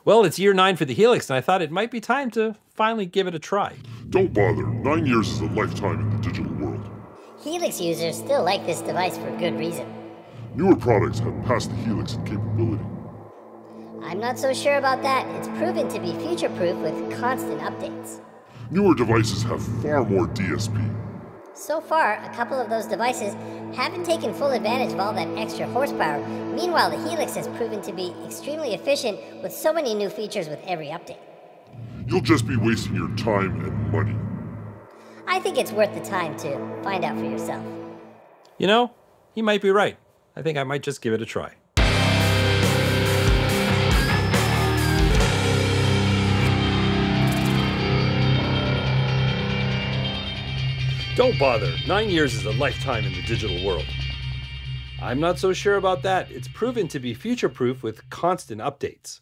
Well, it's year 9 for the Helix, and I thought it might be time to finally give it a try. Don't bother. 9 years is a lifetime in the digital world. Helix users still like this device for good reason. Newer products have passed the Helix in capability. I'm not so sure about that. It's proven to be future-proof with constant updates. Newer devices have far more DSP. So far, a couple of those devices haven't taken full advantage of all that extra horsepower. Meanwhile, the Helix has proven to be extremely efficient with so many new features with every update. You'll just be wasting your time and money. I think it's worth the time to find out for yourself. You know, he might be right. I think I might just give it a try. Don't bother. 9 years is a lifetime in the digital world. I'm not so sure about that. It's proven to be future-proof with constant updates.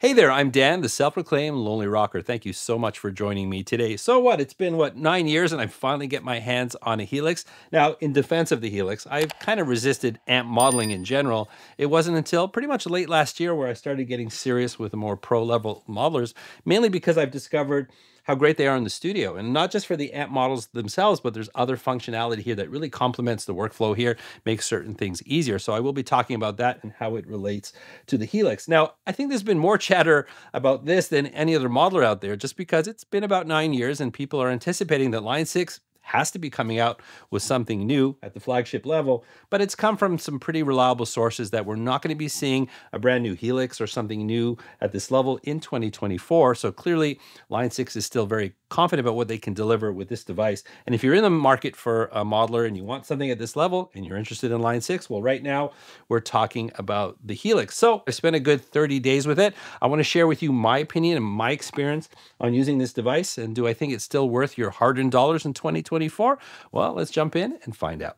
Hey there, I'm Dan, the self-proclaimed Lonely Rocker. Thank you so much for joining me today. So what, it's been 9 years and I finally get my hands on a Helix. Now, in defense of the Helix, I've kind of resisted amp modeling in general. It wasn't until pretty much late last year where I started getting serious with the more pro-level modelers, mainly because I've discovered how great they are in the studio. And not just for the amp models themselves, but there's other functionality here that really complements the workflow here, makes certain things easier. So I will be talking about that and how it relates to the Helix. Now, I think there's been more chatter about this than any other modeler out there, just because it's been about 9 years and people are anticipating that Line 6 has to be coming out with something new at the flagship level, but it's come from some pretty reliable sources that we're not going to be seeing a brand new Helix or something new at this level in 2024. So clearly, Line 6 is still very confident about what they can deliver with this device. And if you're in the market for a modeler and you want something at this level and you're interested in Line 6, well, right now we're talking about the Helix. So I spent a good 30 days with it. I want to share with you my opinion and my experience on using this device. And do I think it's still worth your hard-earned dollars in 2024? Well, let's jump in and find out.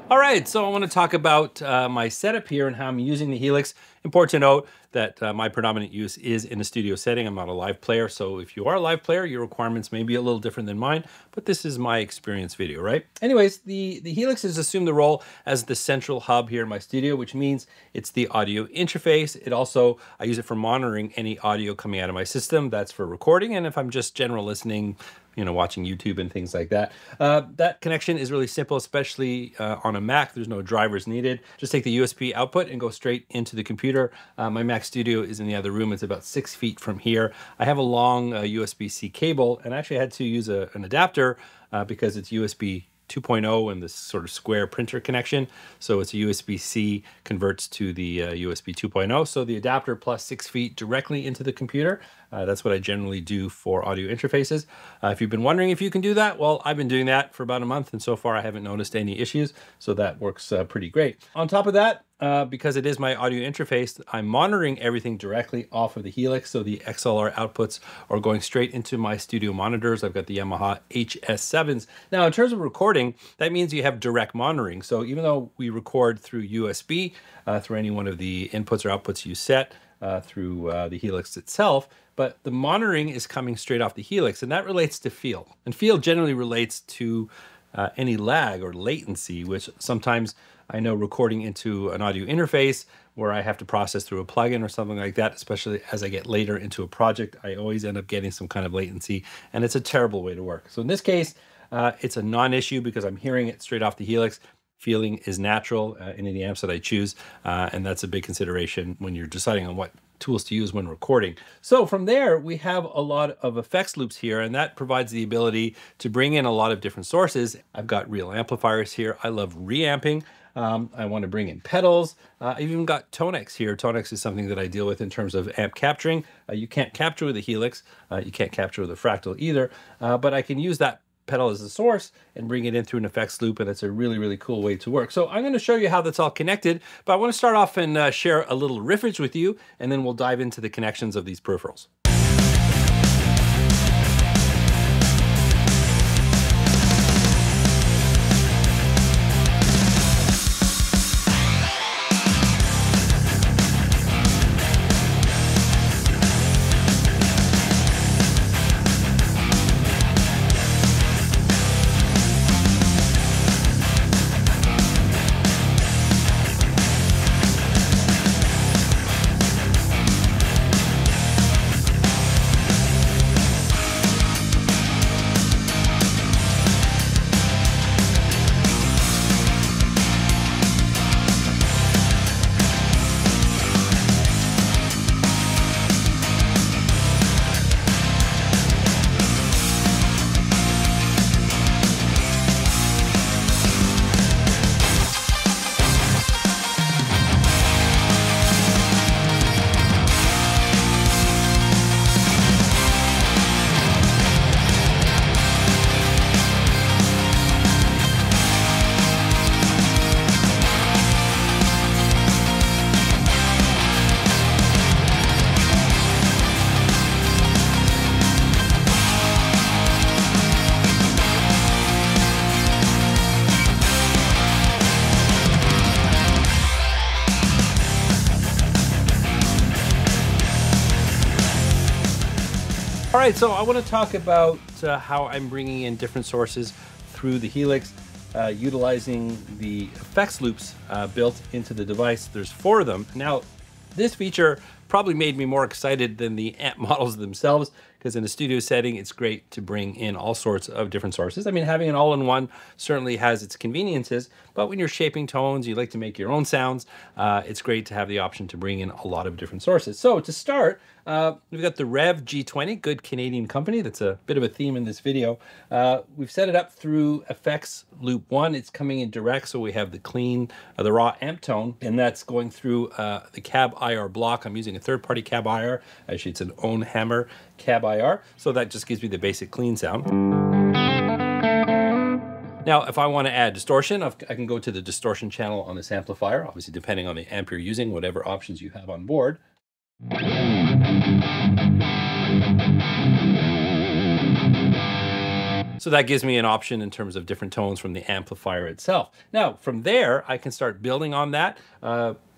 All right, so I want to talk about my setup here and how I'm using the Helix. Important to note that my predominant use is in a studio setting. I'm not a live player, so if you are a live player, your requirements may be a little different than mine, but this is my experience video, right? Anyways, the Helix has assumed the role as the central hub here in my studio, which means it's the audio interface. It also, I use it for monitoring any audio coming out of my system. That's for recording, and if I'm just general listening, you know, watching YouTube and things like that. That connection is really simple, especially on a Mac. There's no drivers needed. Just take the USB output and go straight into the computer. My Mac Studio is in the other room. It's about 6 feet from here. I have a long USB-C cable, and actually I had to use an adapter because it's USB 2.0 and this sort of square printer connection. So it's a USB-C converts to the USB 2.0. So the adapter plus 6 feet directly into the computer. That's what I generally do for audio interfaces. If you've been wondering if you can do that, well, I've been doing that for about a month, and so far I haven't noticed any issues. So that works pretty great. On top of that, because it is my audio interface, I'm monitoring everything directly off of the Helix. So the XLR outputs are going straight into my studio monitors. I've got the Yamaha HS7s. Now, in terms of recording, that means you have direct monitoring. So even though we record through USB, through any one of the inputs or outputs you set through the Helix itself, but the monitoring is coming straight off the Helix, and that relates to feel. And feel generally relates to any lag or latency, which sometimes I know recording into an audio interface where I have to process through a plugin or something like that, especially as I get later into a project, I always end up getting some kind of latency, and it's a terrible way to work. So in this case, it's a non-issue because I'm hearing it straight off the Helix. Feeling is natural in any amps that I choose, and that's a big consideration when you're deciding on what tools to use when recording. So from there, we have a lot of effects loops here, and that provides the ability to bring in a lot of different sources. I've got real amplifiers here. I love reamping. I want to bring in pedals. I've even got Tonex here. Tonex is something that I deal with in terms of amp capturing. You can't capture with a Helix. You can't capture with a Fractal either, but I can use that pedal as a source and bring it in through an effects loop, and it's a really, really cool way to work. So I'm going to show you how that's all connected, but I want to start off and share a little riffage with you, and then we'll dive into the connections of these peripherals. right, so I want to talk about how I'm bringing in different sources through the Helix, utilizing the effects loops built into the device. There's 4 of them. Now, this feature probably made me more excited than the amp models themselves, because in a studio setting, it's great to bring in all sorts of different sources. I mean, having an all-in-one certainly has its conveniences, but when you're shaping tones, you like to make your own sounds, it's great to have the option to bring in a lot of different sources. So to start, we've got the Rev G20, good Canadian company. That's a bit of a theme in this video. We've set it up through Effects Loop 1. It's coming in direct, so we have the clean, the raw amp tone, and that's going through the cab IR block. I'm using a third-party cab IR. Actually, it's an own hammer cab IR, so that just gives me the basic clean sound. Now, if I want to add distortion, I can go to the distortion channel on this amplifier, obviously depending on the amp you're using, whatever options you have on board. So that gives me an option in terms of different tones from the amplifier itself. Now, from there, I can start building on that.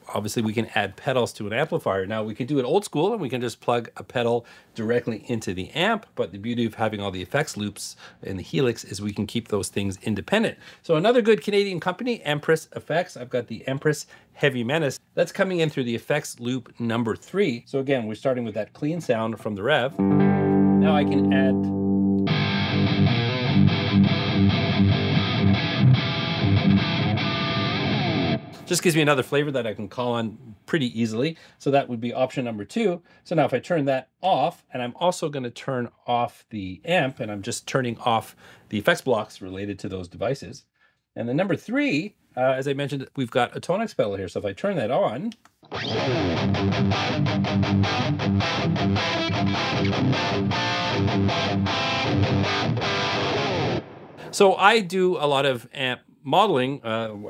Obviously, we can add pedals to an amplifier. Now, we can do it old school, and we can just plug a pedal directly into the amp, but the beauty of having all the effects loops in the Helix is we can keep those things independent. So another good Canadian company, Empress Effects. I've got the Empress Heavy Menace. That's coming in through the effects loop number 3. So again, we're starting with that clean sound from the Rev. Now I can add just gives me another flavor that I can call on pretty easily. So that would be option number 2. So now if I turn that off, and I'm also going to turn off the amp, and I'm just turning off the effects blocks related to those devices. And then number 3, as I mentioned, we've got a Tonex pedal here. So if I turn that on, so I do a lot of amp modeling,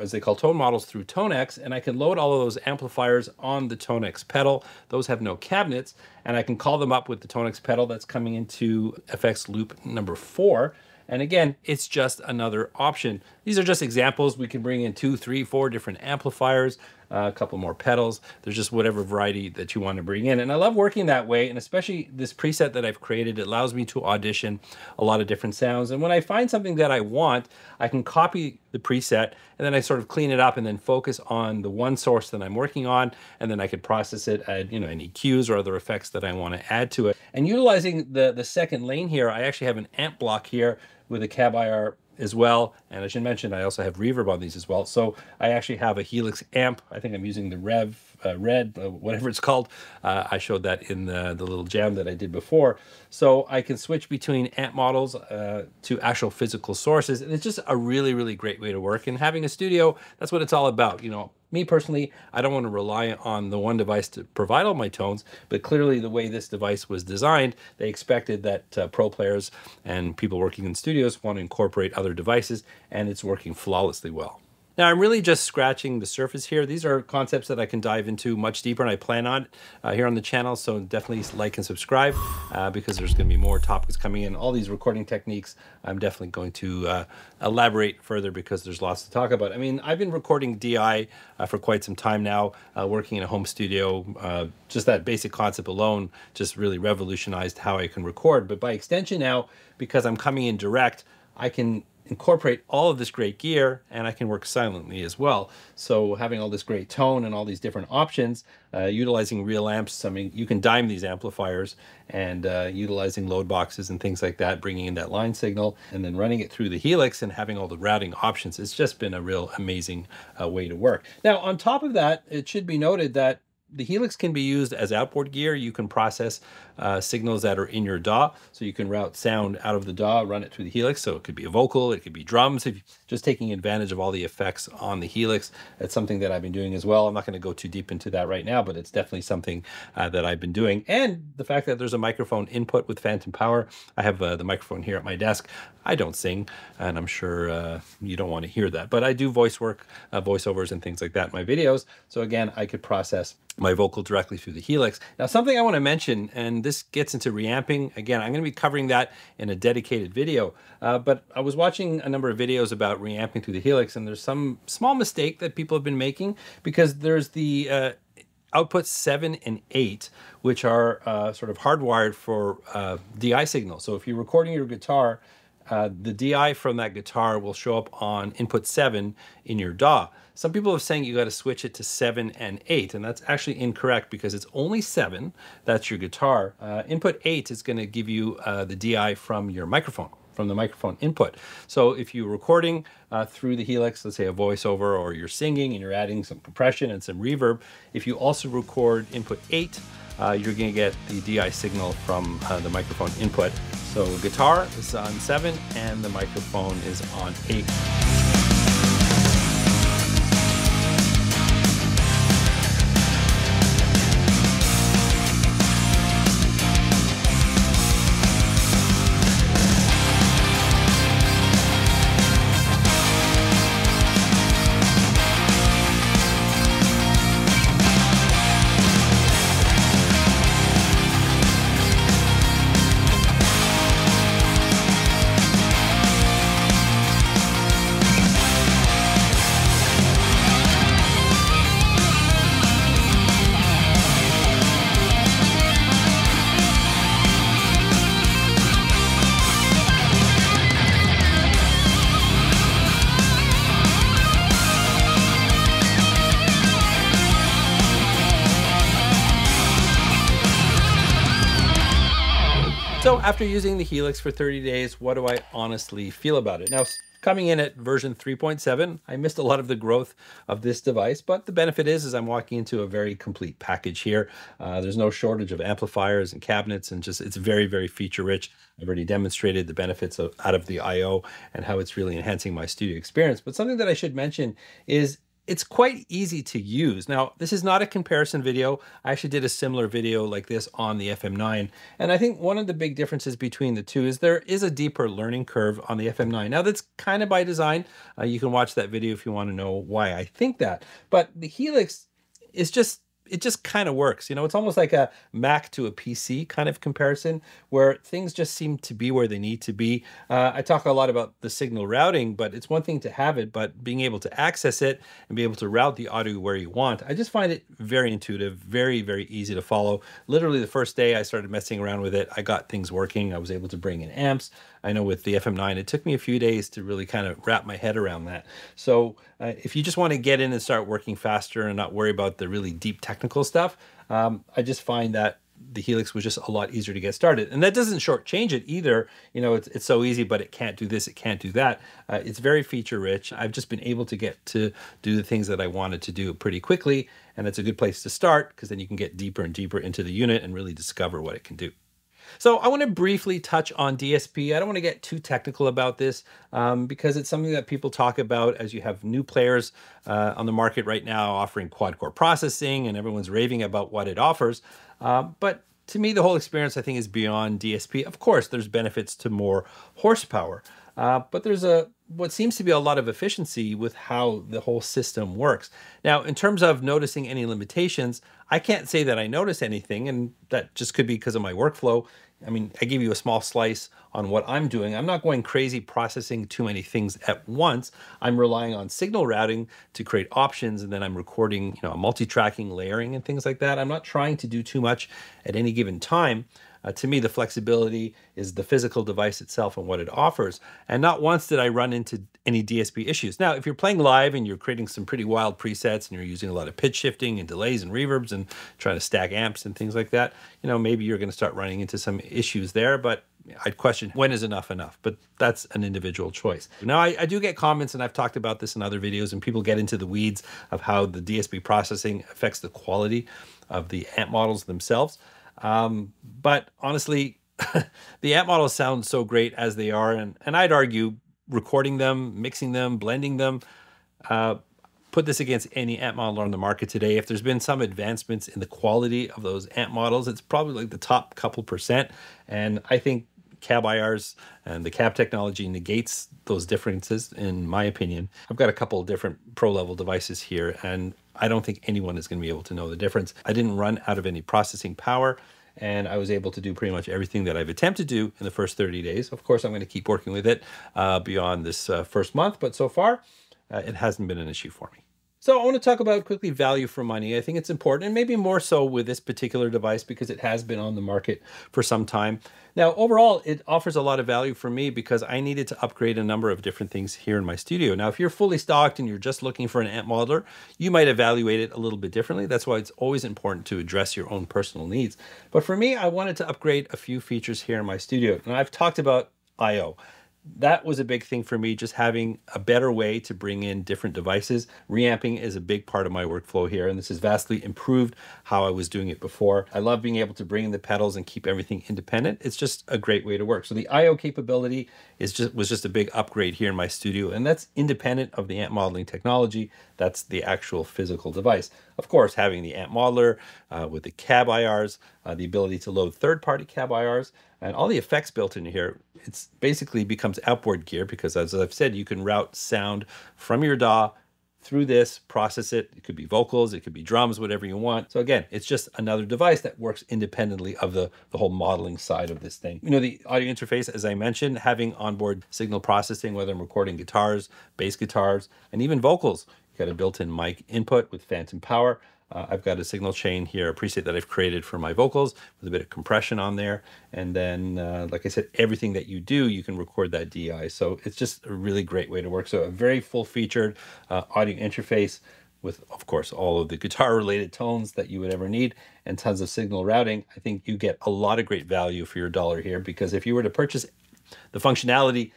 as they call tone models, through Tonex, and I can load all of those amplifiers on the Tonex pedal. Those have no cabinets, and I can call them up with the Tonex pedal that's coming into FX loop number 4. And again, it's just another option. These are just examples. We can bring in 2, 3, 4 different amplifiers, a couple more pedals. There's just whatever variety that you want to bring in. And I love working that way. And especially this preset that I've created, it allows me to audition a lot of different sounds. And when I find something that I want, I can copy the preset and then I sort of clean it up and then focus on the one source that I'm working on. And then I could process it, add, any cues or other effects that I want to add to it. And utilizing the second lane here, I actually have an amp block here with a cab IR as well, and I should mention I also have reverb on these as well. So I actually have a Helix amp. I think I'm using the Rev Red, whatever it's called. I showed that in the little jam that I did before. So I can switch between amp models to actual physical sources, and it's just a really, really great way to work. And having a studio, that's what it's all about. Me personally, I don't want to rely on the one device to provide all my tones, but clearly the way this device was designed, they expected that pro players and people working in studios want to incorporate other devices, and it's working flawlessly well. Now, I'm really just scratching the surface here. These are concepts that I can dive into much deeper, and I plan on here on the channel, so definitely like and subscribe because there's going to be more topics coming in. All these recording techniques, I'm definitely going to elaborate further because there's lots to talk about. I mean, I've been recording DI for quite some time now, working in a home studio. Just that basic concept alone just really revolutionized how I can record. But by extension now, because I'm coming in direct, I can incorporate all of this great gear, and I can work silently as well. So having all this great tone and all these different options, utilizing real amps, I mean, you can dime these amplifiers, and utilizing load boxes and things like that, bringing in that line signal, and then running it through the Helix and having all the routing options. It's just been a real amazing way to work. Now, on top of that, it should be noted that the Helix can be used as outboard gear. You can process signals that are in your DAW. So you can route sound out of the DAW, run it through the Helix. So it could be a vocal, it could be drums. If just taking advantage of all the effects on the Helix. That's something that I've been doing as well. I'm not going to go too deep into that right now, but it's definitely something that I've been doing. And the fact that there's a microphone input with phantom power. I have the microphone here at my desk. I don't sing, and I'm sure you don't want to hear that. But I do voice work, voiceovers and things like that in my videos. So again, I could process my vocal directly through the Helix. Now, something I want to mention, and this gets into reamping. Again, I'm going to be covering that in a dedicated video, but I was watching a number of videos about reamping through the Helix, and there's some small mistake that people have been making because there's the outputs 7 and 8, which are sort of hardwired for DI signal. So if you're recording your guitar, the DI from that guitar will show up on input 7 in your DAW. Some people are saying you got to switch it to 7 and 8, and that's actually incorrect because it's only 7. That's your guitar. Input 8 is going to give you the DI from your microphone, from the microphone input. So if you're recording through the Helix, let's say a voiceover, or you're singing and you're adding some compression and some reverb, if you also record input 8, you're going to get the DI signal from the microphone input. So guitar is on 7 and the microphone is on 8. So after using the Helix for 30 days, what do I honestly feel about it? Now, coming in at version 3.7, I missed a lot of the growth of this device, but the benefit is I'm walking into a very complete package here. There's no shortage of amplifiers and cabinets, and just it's very, very feature rich. I've already demonstrated the benefits out of the I/O and how it's really enhancing my studio experience. But something that I should mention is it's quite easy to use. Now, this is not a comparison video. I actually did a similar video like this on the FM9. And I think one of the big differences between the two is there is a deeper learning curve on the FM9. Now, that's kind of by design. You can watch that video if you want to know why I think that. But the Helix is just, it just kind of works. You know, it's almost like a Mac to a PC kind of comparison where things just seem to be where they need to be. I talk a lot about the signal routing, but it's one thing to have it, but being able to access it and be able to route the audio where you want. I just find it very intuitive, very, very easy to follow. Literally the first day I started messing around with it, I got things working. I was able to bring in amps. I know with the FM9, it took me a few days to really kind of wrap my head around that. So if you just want to get in and start working faster and not worry about the really deep technical stuff, I just find that the Helix was just a lot easier to get started. And that doesn't shortchange it either. You know, it's so easy, but it can't do this, it can't do that. It's very feature rich. I've just been able to get to do the things that I wanted to do pretty quickly. And it's a good place to start because then you can get deeper and deeper into the unit and really discover what it can do. So I want to briefly touch on DSP. I don't want to get too technical about this because it's something that people talk about as you have new players on the market right now offering quad-core processing, and everyone's raving about what it offers. But to me, the whole experience, I think, is beyond DSP. Of course, there's benefits to more horsepower, but there's what seems to be a lot of efficiency with how the whole system works. Now, in terms of noticing any limitations, I can't say that I notice anything, and that just could be because of my workflow. I mean, I give you a small slice on what I'm doing. I'm not going crazy processing too many things at once. I'm relying on signal routing to create options, and then I'm recording, multi-tracking, layering, and things like that. I'm not trying to do too much at any given time. To me, the flexibility is the physical device itself and what it offers. And not once did I run into any DSP issues. Now, if you're playing live and you're creating some pretty wild presets and you're using a lot of pitch shifting and delays and reverbs and trying to stack amps and things like that, maybe you're going to start running into some issues there. But I'd question, when is enough? But that's an individual choice. Now, I do get comments, and I've talked about this in other videos, and people get into the weeds of how the DSP processing affects the quality of the amp models themselves. But honestly, the amp models sound so great as they are, and I'd argue recording them, mixing them, blending them, put this against any amp model on the market today. If there's been some advancements in the quality of those amp models, it's probably like the top couple percent, and I think cab IRs and the cab technology negates those differences, in my opinion. I've got a couple of different pro level devices here, and I don't think anyone is going to be able to know the difference. I didn't run out of any processing power, and I was able to do pretty much everything that I've attempted to do in the first 30 days. Of course, I'm going to keep working with it beyond this first month, but so far, it hasn't been an issue for me. So I want to talk about quickly value for money. I think it's important, and maybe more so with this particular device because it has been on the market for some time. Now, overall, it offers a lot of value for me because I needed to upgrade a number of different things here in my studio. Now, if you're fully stocked and you're just looking for an amp modeler, you might evaluate it a little bit differently. That's why it's always important to address your own personal needs. But for me, I wanted to upgrade a few features here in my studio. And I've talked about I/O. That was a big thing for me, just having a better way to bring in different devices. Reamping is a big part of my workflow here, and this has vastly improved how I was doing it before. I love being able to bring in the pedals and keep everything independent. It's just a great way to work. So the I/O capability was just a big upgrade here in my studio, and that's independent of the amp modeling technology. That's the actual physical device. Of course, having the amp modeler with the cab IRs, the ability to load third-party cab IRs, and all the effects built in here. It's basically becomes outboard gear because, as I've said, you can route sound from your DAW through this, process it. It could be vocals, it could be drums, whatever you want. So again, it's just another device that works independently of the whole modeling side of this thing. You know, the audio interface, as I mentioned, having onboard signal processing, whether I'm recording guitars, bass guitars, and even vocals. You've got a built-in mic input with phantom power. I've got a signal chain here, a preset that I've created for my vocals with a bit of compression on there. And then, like I said, everything that you do, you can record that DI. So it's just a really great way to work. So a very full-featured audio interface with, of course, all of the guitar-related tones that you would ever need and tons of signal routing. I think you get a lot of great value for your dollar here, because if you were to purchase the functionality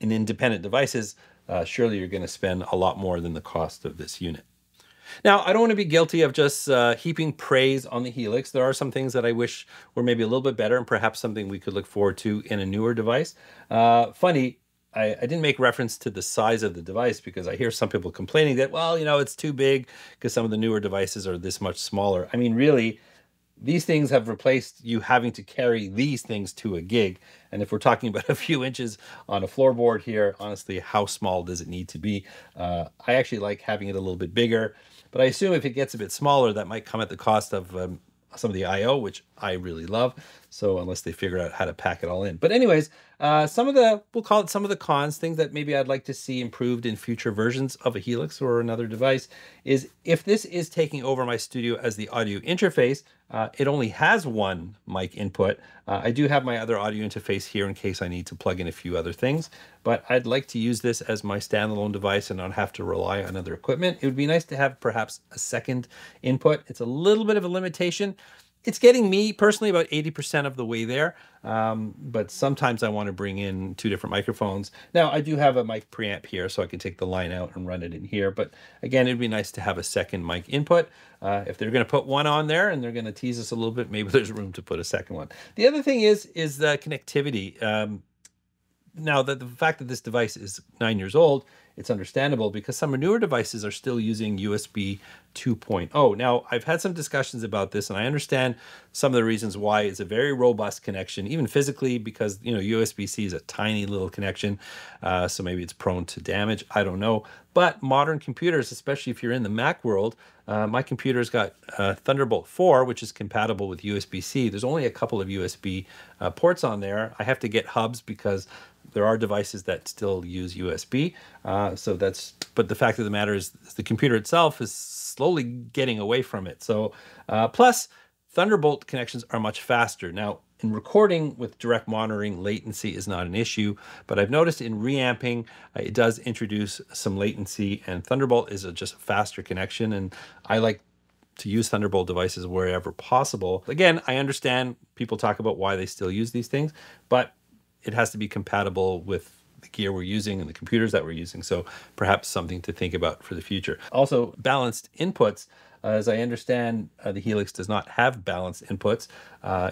in independent devices, surely you're going to spend a lot more than the cost of this unit. Now, I don't want to be guilty of just heaping praise on the Helix. There are some things that I wish were maybe a little bit better and perhaps something we could look forward to in a newer device. Funny, I didn't make reference to the size of the device because I hear some people complaining that, well, you know, it's too big because some of the newer devices are this much smaller. I mean, really, these things have replaced you having to carry these things to a gig. And if we're talking about a few inches on a floorboard here, honestly, how small does it need to be? I actually like having it a little bit bigger. But I assume if it gets a bit smaller, that might come at the cost of some of the I/O, which I really love. So unless they figure out how to pack it all in. But anyways, some of the, we'll call it some of the cons, things that maybe I'd like to see improved in future versions of a Helix or another device, is if this is taking over my studio as the audio interface, it only has one mic input. I do have my other audio interface here in case I need to plug in a few other things, but I'd like to use this as my standalone device and not have to rely on other equipment. It would be nice to have perhaps a second input. It's a little bit of a limitation. It's getting me personally about 80% of the way there, but sometimes I want to bring in two different microphones. Now, I do have a mic preamp here, so I can take the line out and run it in here, but again, it'd be nice to have a second mic input. If they're going to put one on there and they're going to tease us a little bit, maybe there's room to put a second one. The other thing is the connectivity. Now, the fact that this device is 9 years old, it's understandable because some newer devices are still using USB 2.0. Now, I've had some discussions about this, and I understand some of the reasons why. It's a very robust connection, even physically, because, you know, USB-C is a tiny little connection, so maybe it's prone to damage. I don't know. But modern computers, especially if you're in the Mac world, my computer's got Thunderbolt 4, which is compatible with USB-C. There's only a couple of USB ports on there. I have to get hubs because there are devices that still use USB. But the fact of the matter is the computer itself is slowly getting away from it. So plus Thunderbolt connections are much faster. Now, in recording with direct monitoring, latency is not an issue, but I've noticed in reamping, it does introduce some latency, and Thunderbolt is just a faster connection, and I like to use Thunderbolt devices wherever possible. Again, I understand people talk about why they still use these things, but it has to be compatible with the gear we're using and the computers that we're using. So perhaps something to think about for the future. Also, balanced inputs. As I understand, the Helix does not have balanced inputs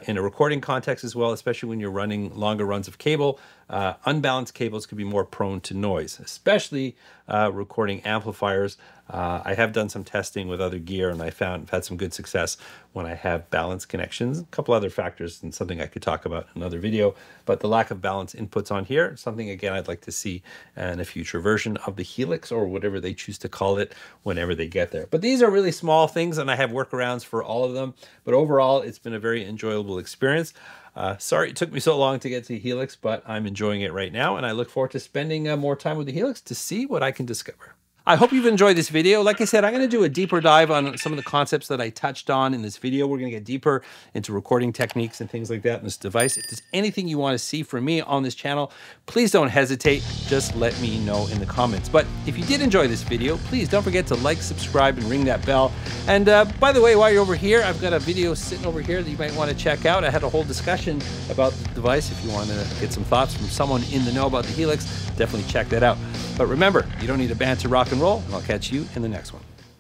in a recording context as well, especially when you're running longer runs of cable. Unbalanced cables could be more prone to noise, especially recording amplifiers. I have done some testing with other gear, and I've had some good success when I have balanced connections. A couple other factors, and something I could talk about in another video, but the lack of balanced inputs on here, something again I'd like to see in a future version of the Helix, or whatever they choose to call it whenever they get there. But these are really small things, and I have workarounds for all of them. But overall, it's been a very enjoyable experience. Sorry it took me so long to get to Helix, but I'm enjoying it right now, and I look forward to spending more time with the Helix to see what I can discover. I hope you've enjoyed this video. Like I said, I'm going to do a deeper dive on some of the concepts that I touched on in this video. We're going to get deeper into recording techniques and things like that in this device. If there's anything you want to see from me on this channel, please don't hesitate. Just let me know in the comments. But if you did enjoy this video, please don't forget to like, subscribe, and ring that bell. And by the way, while you're over here, I've got a video sitting over here that you might want to check out. I had a whole discussion about the device. If you want to get some thoughts from someone in the know about the Helix, definitely check that out. But remember, you don't need a band to rock and roll, and I'll catch you in the next one.